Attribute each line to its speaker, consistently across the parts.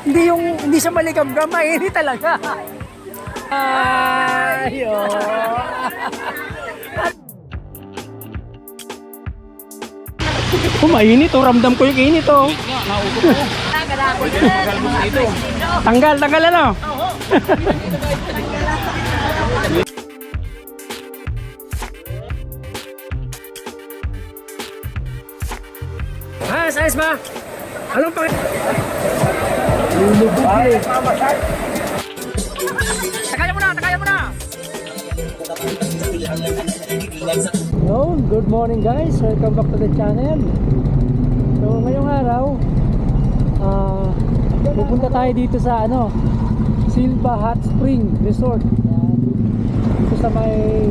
Speaker 1: Hindi siya maligam-gam, mainit talaga. Ayo. Mainit oh, ramdam ko yung init oh. Tanggal ano? Ayos ba? Anong pang... Lulubog eh. Takayan mo na! Yo, good morning guys. Welcome back to the channel. So ngayong araw, pupunta tayo dito sa Silva Hot Spring Resort. Yan. Dito sa may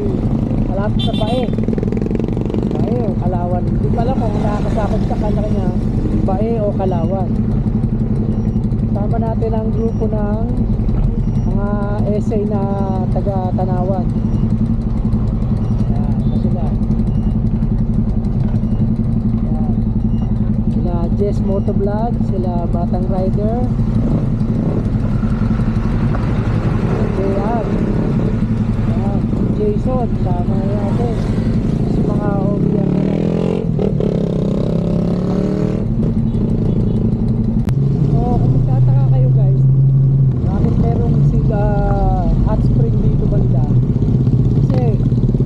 Speaker 1: malapit sa Bae o Kalawan. Hindi pa alam kung nakakasakot sa kanya Bae o Kalawan. Tama natin ang grupo ng mga essay na taga Tanawan. Yan, ito sila. Yan. Sila Jess Motovlog, sila Batang Rider, JR, yan, Jason, sama natin si mga OBR na natin. So kung magtataka kayo guys, bakit merong hot spring dito banda? Kasi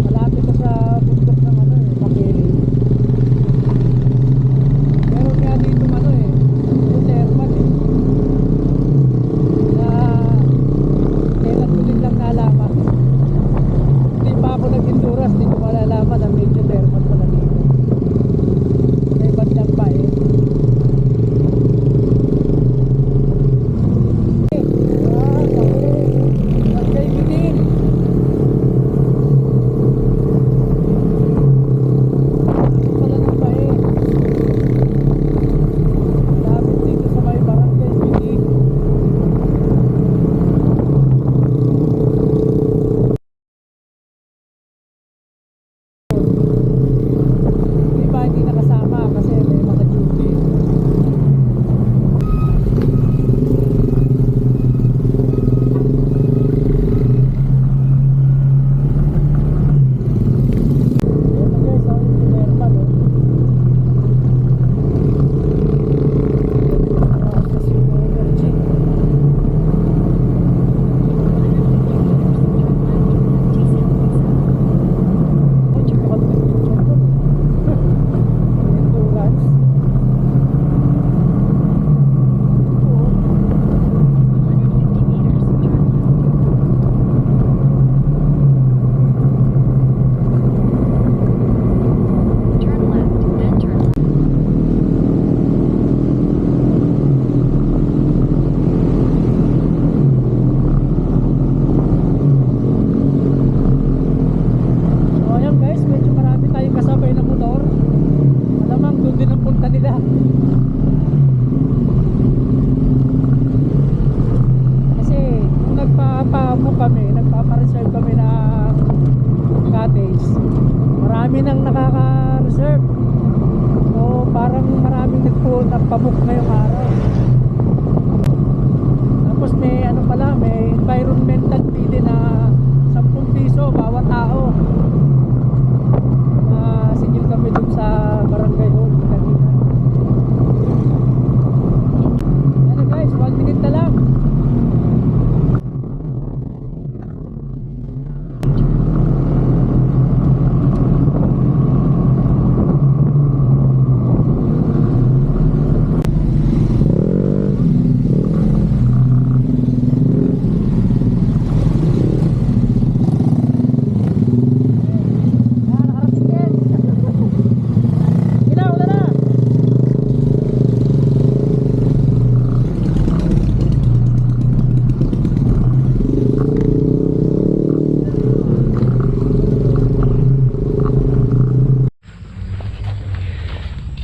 Speaker 1: malapit ka sa bundok ng Makili. Meron nga dito yung thermal na kailan ko din lang nalaman. Hindi pa ako nag-Honduras, hindi ko malalaman na medyo thermal pala dito. May bandang pa eh. Nagpapa-reserve kami na cottage. Marami nang nakaka-reserve. So parang maraming nagpa-book ngayong araw. Tapos may may environmental fee din na 10 piso bawat tao. Singil kami dun sa barangay hall kanina. Yan guys, 1 minute na lang.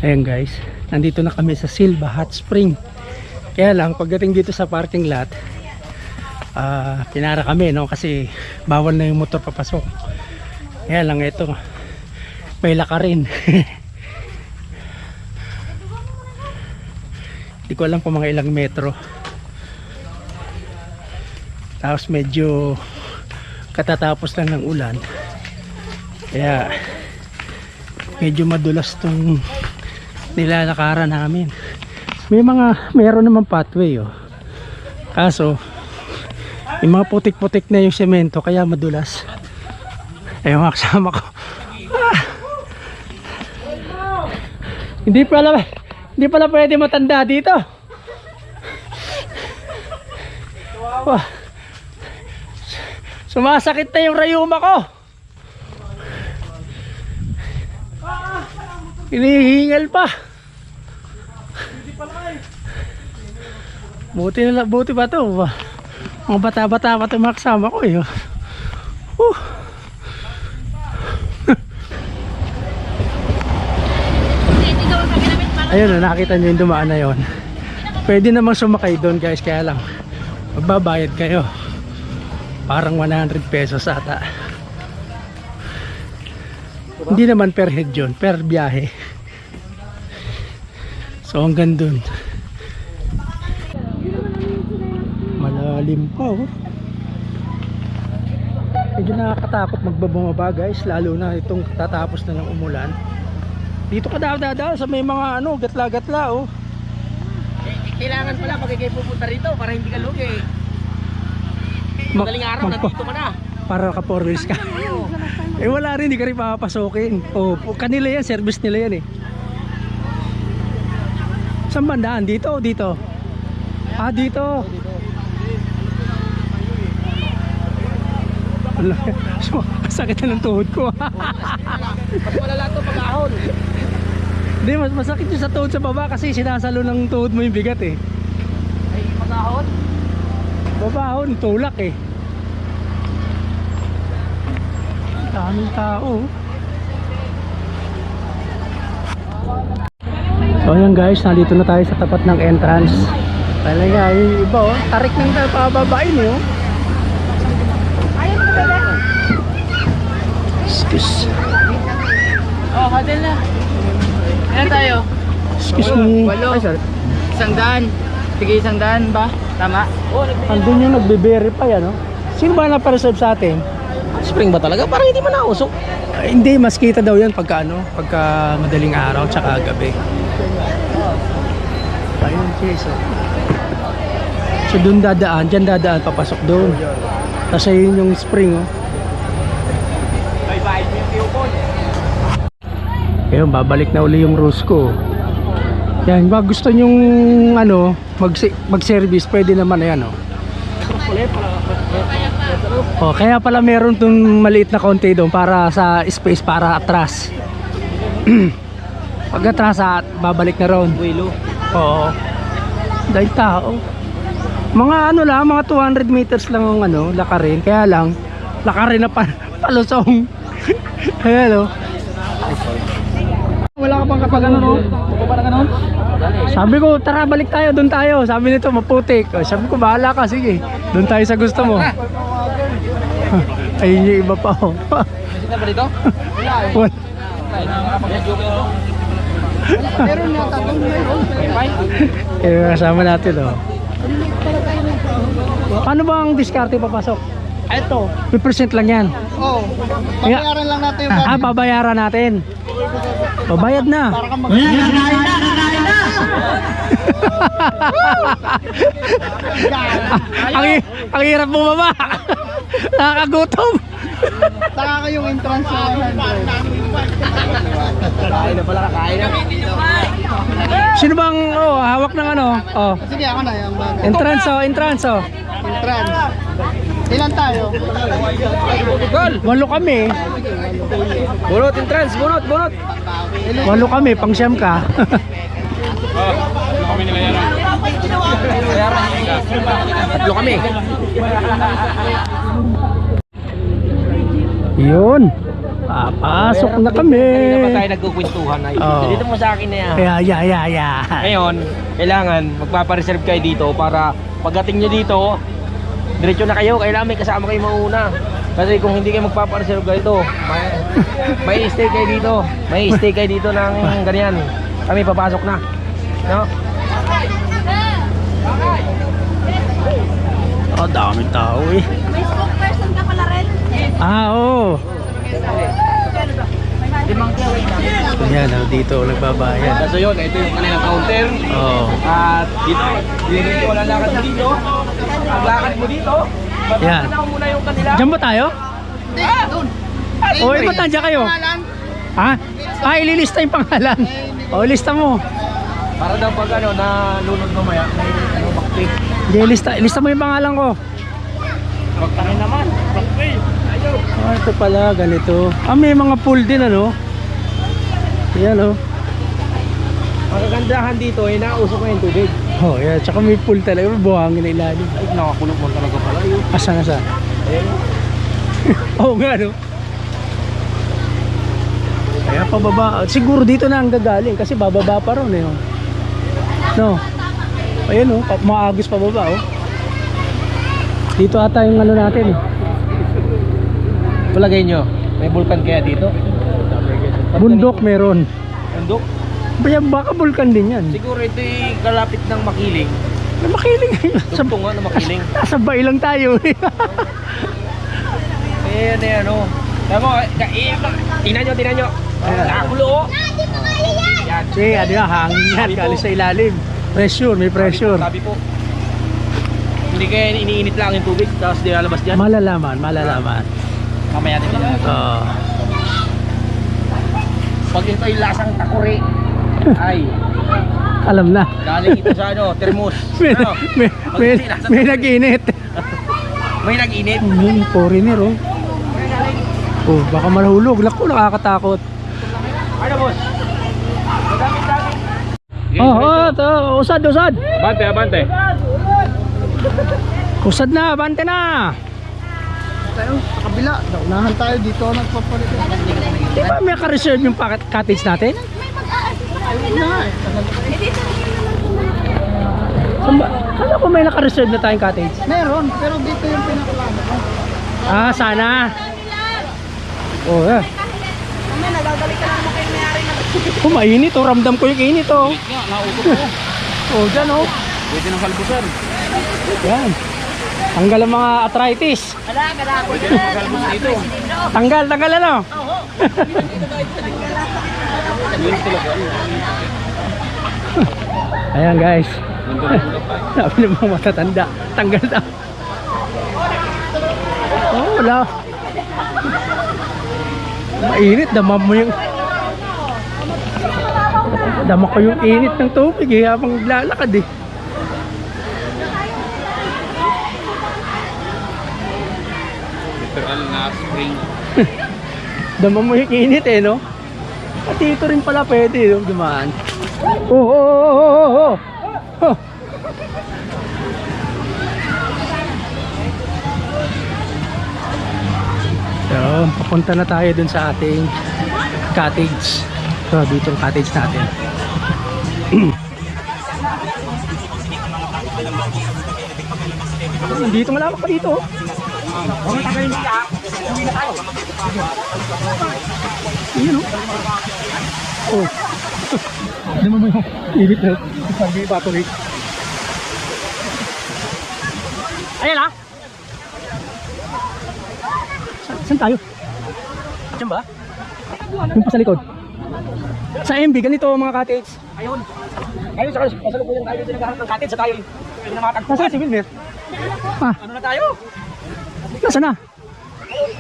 Speaker 1: Ayan guys, nandito na kami sa Silva Hot Spring. Kaya lang pagdating dito sa parking lot, pinara kami kasi bawal na yung motor papasok. Kaya lang ito, may lakarin. Hindi ko alam kung mga ilang metro. Tapos medyo katatapos lang ng ulan. Kaya medyo madulas tong nilalakaran namin. Mayroon naman pathway oh. Kaso yung mga putik-putik na yung semento kaya madulas. Ayun mga kasama ko. Hindi pala pwede matanda dito. Wah. Sumasakit na yung rayuma ko. Hinihingal pa. Buti ba to? Mga bata-bata pa ito mga kasama ko eh. Ayun, nakita nyo yung dumaan na yun. Pwede namang sumakay doon guys, kaya lang magbabayad kayo. Parang 100 pesos ata. Hindi naman per head yun, per biyahe. So hanggang doon. Malalim pa oh. Medyo nakakatakot magbabumaba guys, lalo na itong tatapos na ng umulan. Dito ka daw sa may mga ano, gatla-gatla oh.
Speaker 2: Kailangan pala pag kayo pupunta rito para hindi ka lugi. Madaling araw nandito ka na.
Speaker 1: Para ka 4 wheels ka. Eh wala rin, hindi ka rin papasokin. Oh, kanila yan, service nila yan eh. Saan bandaan? Dito o dito? Ah, dito. Sakit na ng tuhod ko.
Speaker 2: Mas malala ito pag-ahon.
Speaker 1: Hindi, mas masakit yung sa tuhod sa baba kasi sinasalo ng tuhod mo yung bigat eh.
Speaker 2: Ay, pag-ahon?
Speaker 1: Babahon, tulak eh. Daming tao. So ayan guys, nandito na tayo sa tapat ng entrance. Talaga, yung iba oh, tarik ng tayo pababain eh oh. Excuse.
Speaker 2: Oh, hotel na. Ilan tayo?
Speaker 1: Excuse me.
Speaker 2: Walo.
Speaker 1: Ay, sorry.
Speaker 2: 100. Sige, 100 ba? Tama?
Speaker 1: Andun yung nagbe-verify ano. Sino ba na-reserve sa atin?
Speaker 2: Spring ba talaga? Parang hindi man nausok.
Speaker 1: Hindi, mas kita daw yan pagka ano, pagka madaling araw tsaka gabi. Ayun, cheers oh. So doon dadaan, dyan dadaan, papasok doon. Tapos ayun yung spring oh. Ayun, babalik na uli yung Rosco. Yan, pag gusto nyong ano, mag-service, pwede naman ayan oh. Oh, kaya pala meron tong maliit na konti doon para sa space para atras. Pag atras babalik na ron.
Speaker 2: Wilo.
Speaker 1: Oo. Dahil tao. Mga ano lang, mga 200 meters lang ang ano, lakarin. Kaya lang, lakarin na palusong. Ayan o. Wala ka pang kapag ano no? Sabi ko, tara balik tayo, doon tayo. Sabi nito, maputik. Sabi ko, bahala ka, sige. Doon tayo sa gusto mo. Ayun yung iba pa oh.
Speaker 2: Sino ba dito?
Speaker 1: Wala.
Speaker 2: Meron na tatong meron.
Speaker 1: Eh, kasama natin oh. Paano ba ang diskarte papasok?
Speaker 2: Ito.
Speaker 1: 2% lang yan.
Speaker 2: Oh. Babayaran lang natin yung
Speaker 1: Ah, babayaran natin. Babayad na.
Speaker 2: para kang
Speaker 1: ang hirap mo baba. Nakakagutom.
Speaker 2: Taka kayong entrance sa 100. Kain na pala, kain na.
Speaker 1: Sino bang hawak ng ano? Oh.
Speaker 2: Sige, ako na yung bag.
Speaker 1: Entrance oh, entrance oh.
Speaker 2: Entrance. Ilan tayo?
Speaker 1: Gol. 8 kami.
Speaker 2: Bunot, entrance, bunot, bunot.
Speaker 1: 8 kami, pang siyam ka.
Speaker 2: Tatlo kami.
Speaker 1: Yun. Papasok na kami.
Speaker 2: Kanina pa tayo nagkukwentuhan na
Speaker 1: Oo.
Speaker 2: dito mo sa akin na yan.
Speaker 1: Yeah.
Speaker 2: Ngayon, kailangan magpapareserve kayo dito para pagdating nyo dito, diretso na kayo. Kailangan may kasama kayo mauna. Kasi kung hindi kayo magpapareserve kayo may stay kayo dito. May stay kayo dito ng ganyan. Kami papasok na. No?
Speaker 1: Oh, daming tao. Uy.
Speaker 3: May spokesperson ka pala rin.
Speaker 1: Ah, oo. Ayan, dito nagbabayad.
Speaker 2: So yun, ito yung kanilang counter.
Speaker 1: Oo.
Speaker 2: At dito wala lakad mo dito. Ang lakad mo dito,
Speaker 1: Yan.
Speaker 2: babalikan mo muna yung kanila.
Speaker 1: Diyan ba tayo? Oo, ba't nandiyan kayo? Ha? Ah, ililista yung pangalan. O, ilista mo.
Speaker 2: Para daw pag ano, nalunod mamaya, may ano, backpay.
Speaker 1: Hindi, ilista mo yung pangalan ko.
Speaker 2: Magtangin naman, backpay. Ayaw.
Speaker 1: Ah, ito pala, ganito. Ah, may mga pool din, ano? Yan, oh.
Speaker 2: Ang kagandahan dito, ay nausok na yung tubig.
Speaker 1: Oh, yan. Tsaka may pool talaga. May buhangin na ilalim.
Speaker 2: Ay, nakakulog mo talaga pala yun.
Speaker 1: Asan, asan?
Speaker 2: Ayan.
Speaker 1: Oo nga, no? Kaya pababa. Siguro dito na ang gagaling kasi bababa pa ron, eh. Oh. No? Ayan, oh. Maagos pababa, oh. Dito ata yung ano natin, eh.
Speaker 2: Palagay nyo, may vulkan kaya dito?
Speaker 1: Bundok meron.
Speaker 2: Bundok?
Speaker 1: Baka vulkan din yan.
Speaker 2: Siguro ito yung kalapit ng Makiling.
Speaker 1: May makiling ngayon.
Speaker 2: Dugtong nga na Makiling.
Speaker 1: Nasa bay lang tayo, eh.
Speaker 2: Ayan eh ano. Tama, tingnan nyo. Nakakulo oh. Yan.
Speaker 1: Kasi ano yan, hangin yan.
Speaker 2: Sabi po.
Speaker 1: Galing sa ilalim. Pressure, may pressure.
Speaker 2: Sabi po. Hindi kaya iniinit lang yung tubig tapos dinalabas dyan.
Speaker 1: Malalaman, malalaman.
Speaker 2: Mamaya din nila.
Speaker 1: Oo.
Speaker 2: Pag ito yung lasang takuri, ay
Speaker 1: Alam na.
Speaker 2: galing ito sa ano, termos.
Speaker 1: May,
Speaker 2: Ano?
Speaker 1: may nag-init.
Speaker 2: May nag-init.
Speaker 1: Foreigner, oh. Oh, baka malahulog. Naku, nakakatakot.
Speaker 2: Ano boss? Madami-dami.
Speaker 1: Oh, usad.
Speaker 2: Abante.
Speaker 1: Usad na, bante na.
Speaker 4: Tayo sa kabila, naunahan tayo dito nagpapalit.
Speaker 1: Di ba may ka-reserve yung cottage natin? Kala ko may naka-reserve na tayong cottage.
Speaker 4: Meron, pero dito yung pinakalama ko.
Speaker 1: Ah, sana. Oh, yeah.
Speaker 3: Kami, nagagalit ka lang mo kayo mayari na.
Speaker 1: Oh, mainit, oh. Ramdam ko yung init, oh. Oh, dyan, oh.
Speaker 2: Pwede ng kalbusan.
Speaker 1: Yan. Tanggal ang mga arthritis.
Speaker 3: Gala.
Speaker 2: Pwede ng kalbus dito.
Speaker 1: Tanggal ano? Ayan, guys. Sabi ng mga matatanda, tanggal daw. Oh, wala. Mainit, dama mo yung... Dama ko yung init ng tubig, eh, habang naglalakad, eh.
Speaker 2: Literal na spring.
Speaker 1: Dama mo yung init, eh, no? At dito rin pala pwede, no? Dumaan. Oh. So, papunta na tayo dun sa ating cottage. So, dito ang cottage natin. Dito malawak pa dito. Yun, oh. Ano mo yung init na sabi battery. Ayan ah. Saan tayo? Diyan ba? Yung pa sa likod. Sa MB, ganito mga cottage.
Speaker 2: Ayun, sa kasalukuyan tayo dito naghahanap ng cottage sa tayo.
Speaker 1: Nasaan si Wilmer? Ah,
Speaker 2: Ano na tayo?
Speaker 1: nasaan na?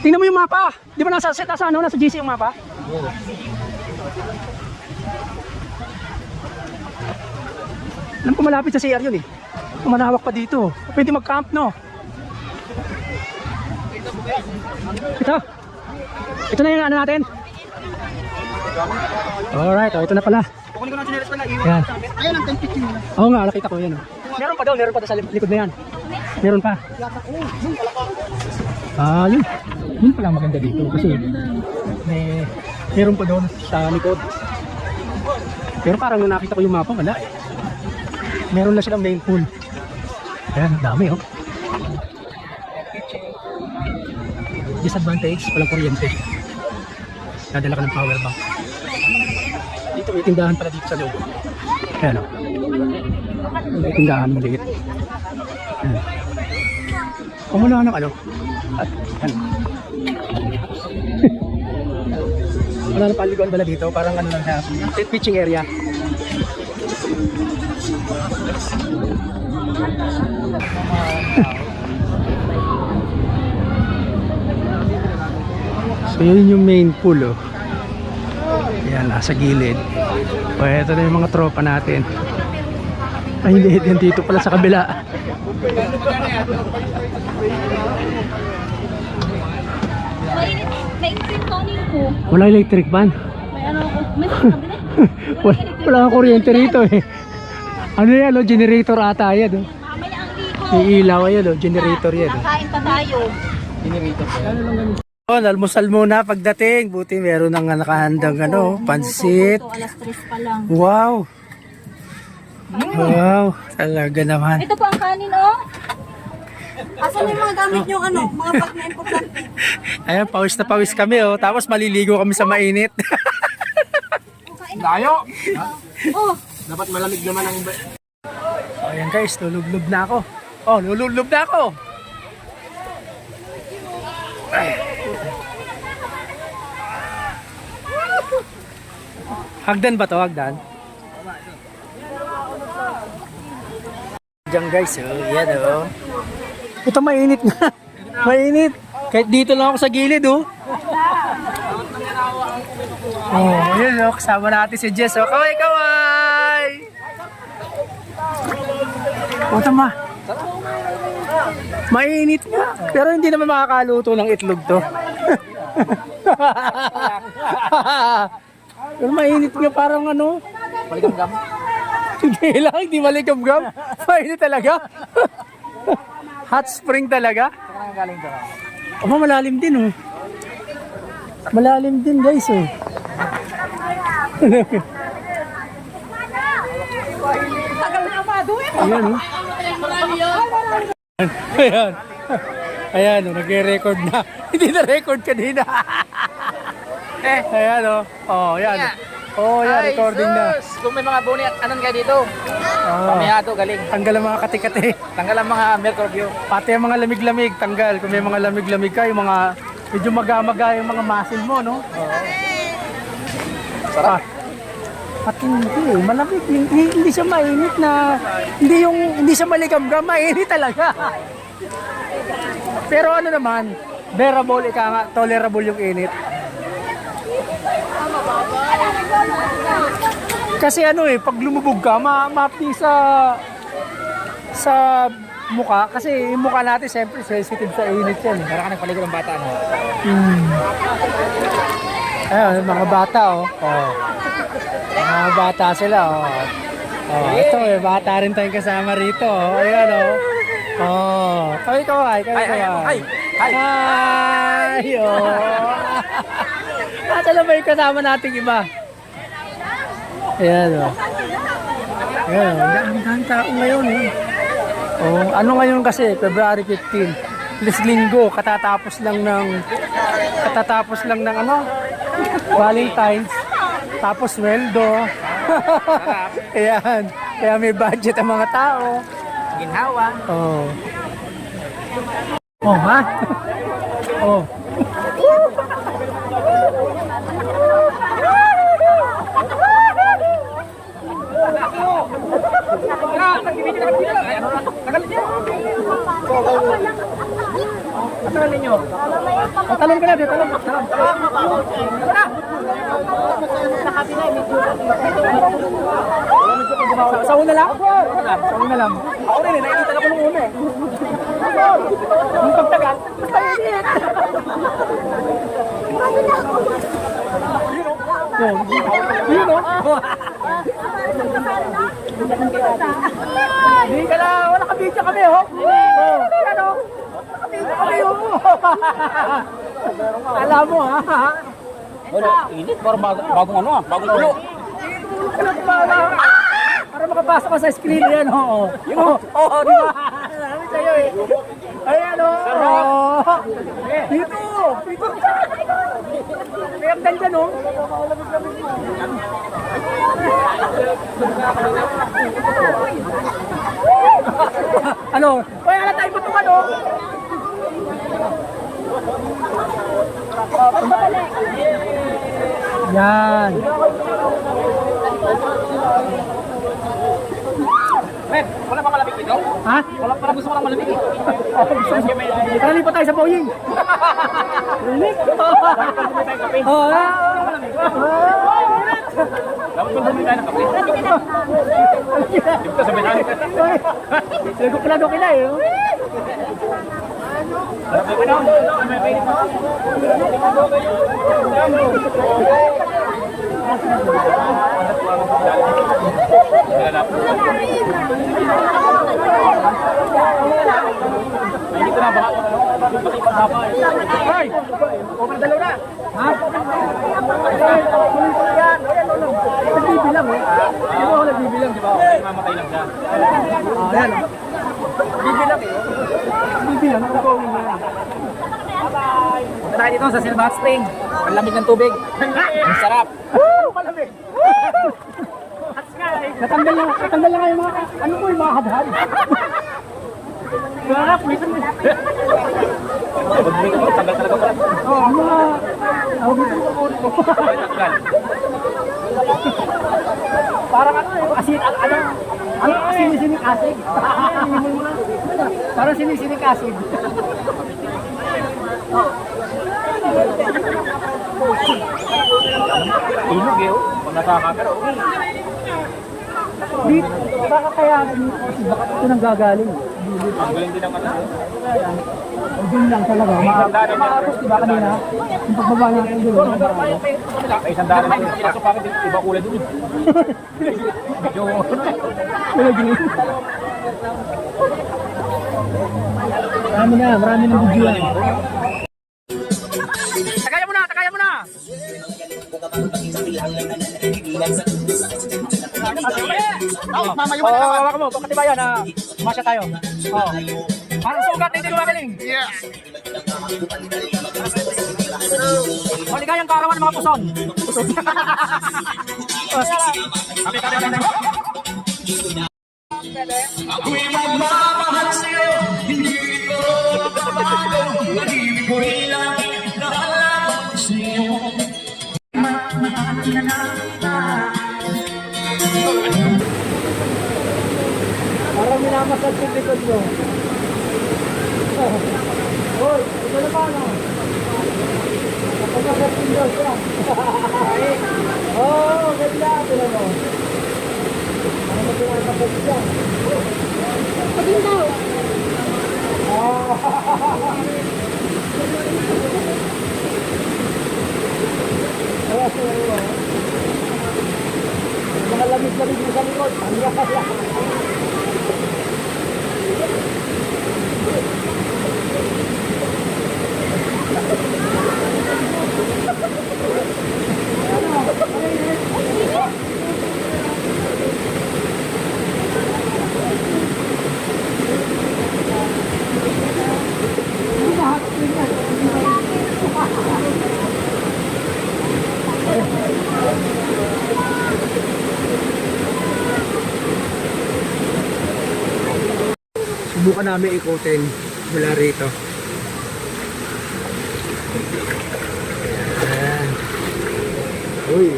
Speaker 1: Tingnan mo yung mapa. Di ba nasa GC yung mapa?
Speaker 2: Oo.
Speaker 1: Alam ko malapit sa CR yun eh. Manawak pa dito. Pwede mag-camp, no? Ito na yung ano natin. Alright, ito na pala.
Speaker 2: Kukunin ko ng chinelas pala.
Speaker 1: Yan.
Speaker 4: Ayun ang temperature nila.
Speaker 1: Oo nga, nakita ko yan. Oh. Meron pa daw sa likod na yan. Meron pa. Ah, yun. Yun pala maganda dito kasi meron pa doon sa likod. Pero parang nung nakita ko yung mapa, wala eh. Meron na silang main pool. Ayan, ang dami oh. Disadvantage, walang kuryente. Nadala ka ng power bank. Dito may tindahan pala dito sa loob. Ayan oh. May tindahan maliit. Ayan. Kumuha ng ano? At, ano? Wala na paliguan pala dito, parang ano lang siya, pitching area. So yun yung main pool oh. Yan, nasa gilid. O eto na yung mga tropa natin. Ay hindi, yan dito pala sa kabila.
Speaker 3: Nainsin toning ko.
Speaker 1: Wala electric ban.
Speaker 3: May ano ako. May kabila.
Speaker 1: Wala kang kuryente rito eh. Ano yan, no? Generator ata yan. Oh.
Speaker 3: Mamaya ang liko.
Speaker 1: Iilaw yan, no? Generator yan. Oh.
Speaker 3: Nakain pa tayo.
Speaker 1: Oh, almusal muna pagdating. Buti meron nang nakahandang ano, pansit.
Speaker 3: Alas 3 pa lang.
Speaker 1: Wow. Wow, talaga naman.
Speaker 3: Ito po ang kanin, oh. Asan yung mga gamit nyo, ano? Mga bag na importante.
Speaker 1: Ayan, pawis na pawis kami oh. Tapos maliligo kami sa mainit.
Speaker 2: Layo!
Speaker 3: Oh,
Speaker 2: Dapat malamig naman ang...
Speaker 1: Oh, ayan guys, lulublob na ako. Oh, lulublob na ako. Ay. Hagdan ba to? Hagdan? Diyan guys, oh. Yan oh. Ito mainit na. Mainit. Kahit dito lang ako sa gilid oh. Oh, yun oh. Kasama natin si Jess oh. Kaway, kaway! O tama. Mainit nga. Pero hindi naman makakaluto ng itlog to. Pero mainit nga parang ano.
Speaker 2: Maligam-gam.
Speaker 1: Hindi lang, hindi maligam-gam. Mainit talaga. Hot spring talaga.
Speaker 2: Saan galing to?
Speaker 1: Aba, malalim din oh. Malalim din guys oh.
Speaker 3: tagal na maduwi.
Speaker 1: Ayan oh. Ayan. Ayan oh, nagre-record na. Hindi na-record kanina. Ayan oh. Oh, ayan. Oh, yan, recording na.
Speaker 2: Kung may mga boni at anan kayo dito.
Speaker 1: Oh.
Speaker 2: Pamiyado, galing.
Speaker 1: Tanggal ang mga kati-kati.
Speaker 2: Tanggal ang mga mercury.
Speaker 1: Pati ang mga lamig-lamig, tanggal. Kung may mga lamig-lamig ka, yung mga medyo maga-maga yung mga muscle mo, no?
Speaker 2: Sarap.
Speaker 1: Pati hindi, malamig. Hindi siya mainit na, hindi siya maligam-gam, mainit talaga. Pero ano naman, bearable, ika nga, tolerable yung init. Kasi ano eh, pag lumubog ka, maapi sa mukha. Kasi yung mukha natin, siyempre, sensitive sa init yan.
Speaker 2: Para ka nagpaligo ng bata, no?
Speaker 1: Ayun, mga bata, oh. Oh. Mga bata sila, oh. Oh, ito eh, bata rin tayong kasama rito, oh. Ayan, oh. Oh, kaway.
Speaker 2: Hi!
Speaker 1: Hi! Oh. At alam ba yung kasama nating iba? Ayan, oh. Ayan, oh. Ang tao ngayon, eh. Oh, ano ngayon kasi, February 15. Linggo, katatapos lang ng ano? Valentine's. Tapos sweldo. Ayan. Kaya may budget ang mga tao.
Speaker 2: Ginhawa.
Speaker 1: Oh. Oh, ha? Oh.
Speaker 2: Tagalin nyo.
Speaker 1: Talon ka na, talon. Sa una lang? Sa una lang. Ako rin, nakikita na ko nung una eh. Yung pagtagal, mainit. Yun o. Hindi ka na, wala ka-video kami ho. Yan o. Nakabidyo kami ho. Alam mo ha.
Speaker 2: Wala, init. Para bagong ano ah, bagong ulo.
Speaker 1: Para makapasok ka sa screen yan ho. Oo, di ba? Sabi sa'yo eh. Ayan o. Dito. Kaya ang ganda no. Ano? Kaya na tayo putukan no. Yan.
Speaker 2: Wala pa malamig dito?
Speaker 1: Ha?
Speaker 2: Wala pa gusto mo lang malamig eh.
Speaker 1: Tara, lipat tayo sa Boeing. Lilik. Oo,
Speaker 2: Dapat kung bumili tayo ng kape. Dito sa Benani.
Speaker 1: Lago pala doon kina eh.
Speaker 2: Sarap na pinahon. May pwede pa. Dito na baka. Pati pagsapa eh. Hoy! Open dalaw na.
Speaker 1: Ha? Nagbibilang eh. Di ba ako nagbibilang, di ba?
Speaker 2: Mamatay lang siya.
Speaker 1: Ayan. Nagbibilang eh. Nagbibilang, ako po yung
Speaker 2: Punta tayo dito sa Silva Hot Spring. Ang lamig ng tubig. Ang sarap.
Speaker 1: malamig. Natanggal lang kayo mga, ano po yung mga hadhad? Sarap, minsan mo.
Speaker 2: Pag-bumili ka mo, tagal talaga pala.
Speaker 1: Oo, mga, dito ko.
Speaker 2: Tagal.
Speaker 1: Parang ano eh, asin, ano, sinisinik acid. Parang sinisinik acid.
Speaker 2: Ilog eh, oh. Pag nasa-camera, okay.
Speaker 1: Dito, baka kaya, baka ito nang gagaling.
Speaker 2: Ang galing din ang ano.
Speaker 1: Doon lang talaga. Maapos, diba kanina? Yung pagbaba natin doon.
Speaker 2: Ay, isang daan na yun. Kaso bakit iba kulay dun eh. Medyo...
Speaker 1: Marami na video yan.
Speaker 2: Tagayan mo na! Tagayan mo na!
Speaker 4: Mamayo
Speaker 2: Oo,
Speaker 4: ka naman.
Speaker 2: hawakan mo. Pakatibayan na masya tayo. Oo. Parang sugat, hindi gumagaling.
Speaker 4: Yeah.
Speaker 2: Maligayang kaarawan mga puson. Puson. Kapit, kapit, kapit.
Speaker 5: Ako'y magmamahal sa'yo, hindi ko mababago. Pag-ibig ko'y langit na alam sa'yo. Magmahal na lang kita.
Speaker 1: Parang minamasad yung likod mo. Hoy, ito na paano? Napagmasad yung Diyos ka. Oo, ganda. Ito mo. Ano mo pinamasad siya? Pagin daw. Mga lamig-lamig mo sa likod. Hanggang kaya.
Speaker 4: Subukan namin ikutin mula rito. Ayan. Uy.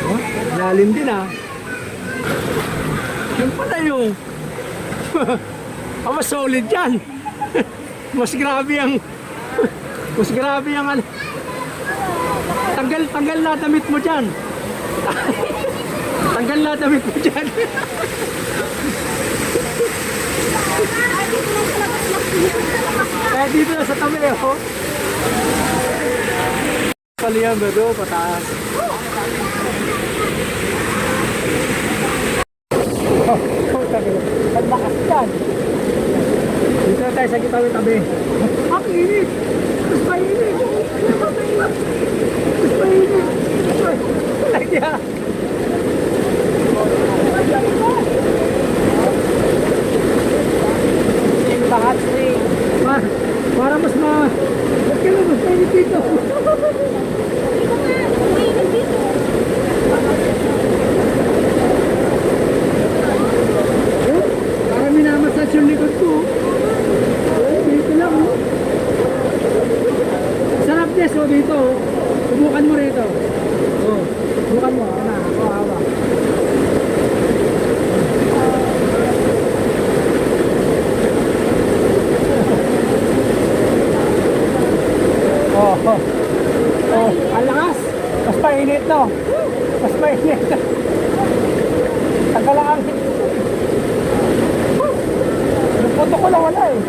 Speaker 4: Oh, lalim din ah. Yung pala yung mas solid yan. Mas grabe ang ano. Tanggal na damit mo dyan. Tanggal na damit mo dyan. Kaya dito na sa tabi oh. Pali yan bro, pataas. Ang lakas yan. Dito na tayo sa tabi. Ang init! Mas mainit! Mas mainit! Lagya! Sa hot spring. Para mas ba't ka mas mainit dito? Para minamasas yung likod ko. mainit. Tagal lang. Yung puto ko lang wala eh.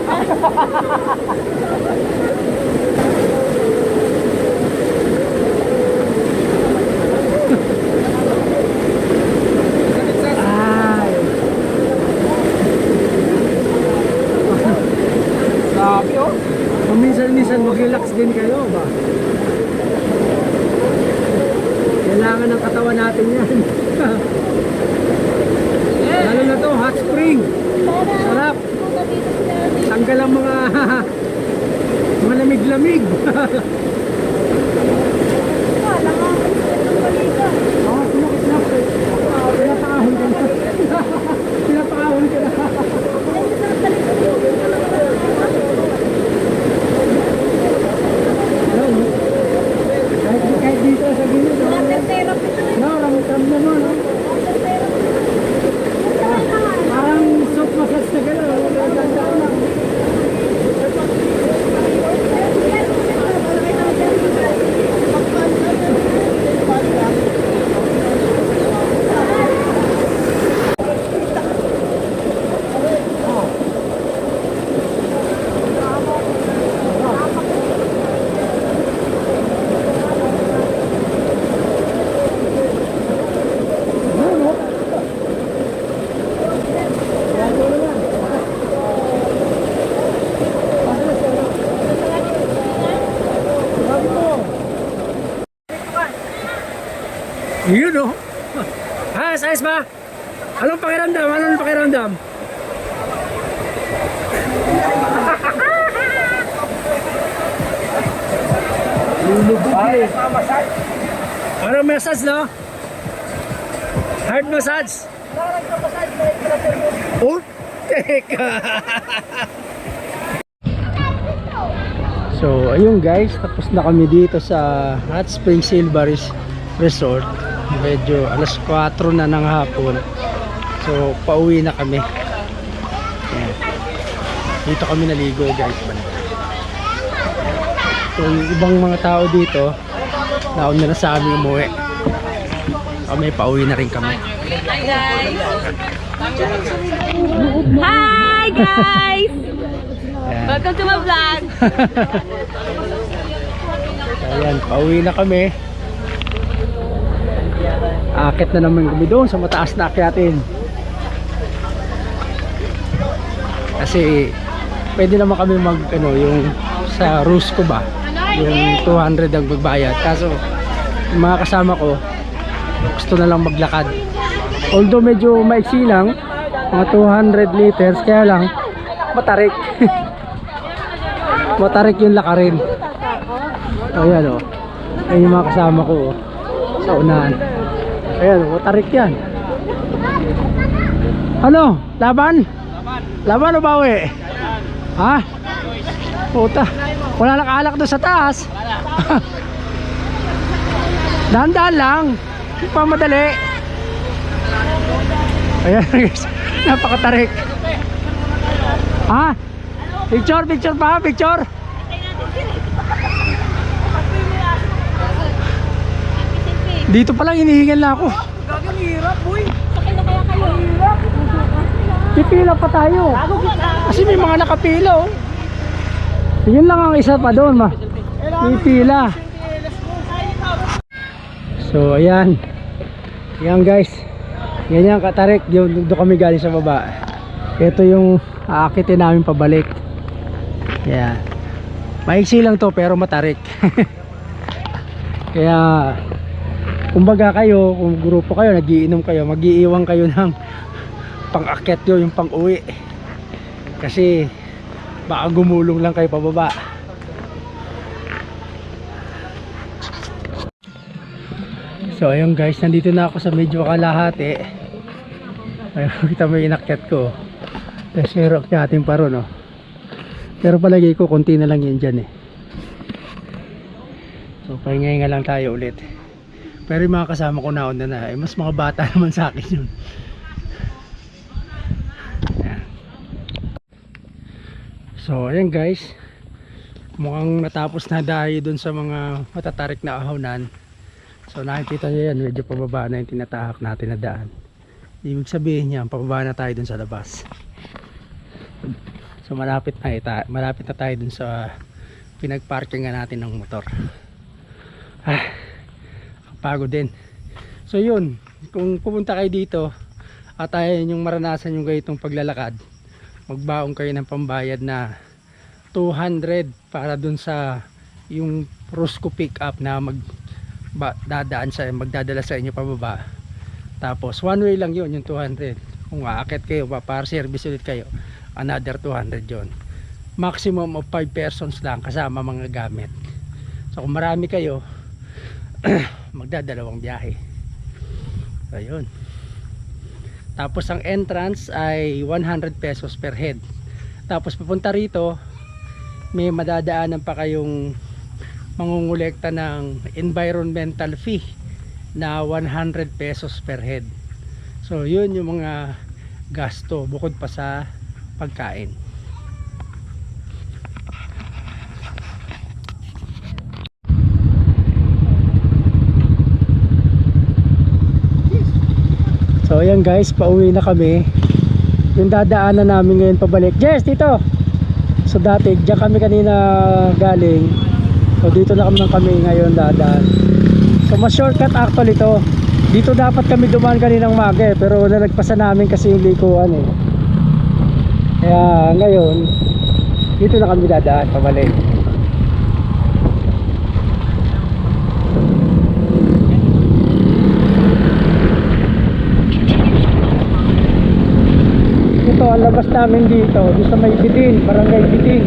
Speaker 4: Ay. Sabi oh. Minsan mag-relax din kayo ba? Kailangan ng katawan natin yan. Lalo na to, hot spring. Sarap. Tanggal ang mga lamig-lamig. Pinapakahon ka na. Pinapakahon ka na. Kahit dito sa gilid. No, ram naman. No? Parang soft massage na gano'n. Yun o. Ha, size ba? Anong pakiramdam? Anong pakiramdam? Lulubog eh. Ano massage no? Heart massage? Oh? Teka. So ayun guys, tapos na kami dito sa Hot Spring Silveris Resort. Medyo alas 4 na ng hapon. So pauwi na kami. Ayan. Dito kami naligo guys. So yung ibang mga tao dito nauna na sa amin umuwi. Kami pauwi na rin kami.
Speaker 3: Hi guys!
Speaker 1: Ayan.
Speaker 3: Welcome to my vlog!
Speaker 1: Ayan, pauwi na kami. Akit na naman kami doon sa mataas na akyatin. Kasi pwede naman kami mag ano, yung sa Rusco ba, yung 200 ang magbayad. Kaso yung mga kasama ko gusto na lang maglakad. Although medyo maiksi lang, mga 200 liters, kaya lang matarik. Matarik yung lakarin. Ayan o, ayan yung mga kasama ko o, sa unahan. Ayan, matarik yan. Ano? Laban? Laban o bawi? Ha? Puta, wala nakahalak doon sa taas. Dahan-dahan lang, hindi pa madali. Ayan guys, napakatarik. Ha? Picture, picture pa, picture. Dito pa lang hinihingal na ako.
Speaker 3: Gagang hirap, boy! Sakay na kaya kayo? Hirap!
Speaker 1: Pipila pa tayo. Kasi may mga nakapila oh. Yun lang ang isa pa doon ma. Pipila. So ayan. Ayan guys. Ganyan katarik. Doon kami galing sa baba. Ito yung aakitin namin pabalik. Ayan. Maiksi lang to pero matarik. Kaya kumbaga kayo, kung grupo kayo, nagiinom kayo, mag-iiwan kayo ng pang-akyat yun, yung pang-uwi. Kasi baka gumulong lang kayo pababa. So ayun guys, nandito na ako sa medyo kalahati. Ayun, kita mo yung inakyat ko. Tapos meron natin pa ron oh. Pero palagi ko, konti na lang yan dyan eh. So pahinga lang tayo ulit. Pero yung mga kasama ko nauna na, mas mga bata naman sa akin yun. Ayan. So ayan guys, mukhang natapos na dahil dun sa mga matatarik na ahonan.
Speaker 4: So nakikita nyo yan, medyo pababa na yung tinatahak natin na daan. Ibig sabihin niya, pababa na tayo dun sa labas. So malapit na tayo dun sa pinagparkingan natin ng motor. Pagod din. So yun, kung pupunta kayo dito at ayaw yung maranasan yung ganitong paglalakad, magbaon kayo ng pambayad na 200 para dun sa yung Rosco pick-up na magdadala sa inyo pababa. Tapos one way lang yun, yung 200. Kung aakit kayo para service ulit kayo, another 200 yun. Maximum of 5 persons lang kasama mga gamit. So kung marami kayo, magdadalawang biyahe. So yun. Tapos ang entrance ay 100 pesos per head. Tapos papunta rito, may madadaanan pa kayong mangungulekta ng environmental fee na 100 pesos per head. So yun yung mga gasto bukod pa sa pagkain. So ayan guys, pauwi na kami. Yung dadaanan namin ngayon pabalik. Jess, dito! So dati, diyan kami kanina galing. So dito na kami ngayon dadaan. So mas shortcut actually to. Dito dapat kami dumaan kaninang maga pero nalagpasan namin kasi yung likuan eh. Kaya ngayon, dito na kami dadaan pabalik. Ito ang labas namin dito sa may Bidin, Barangay Bidin.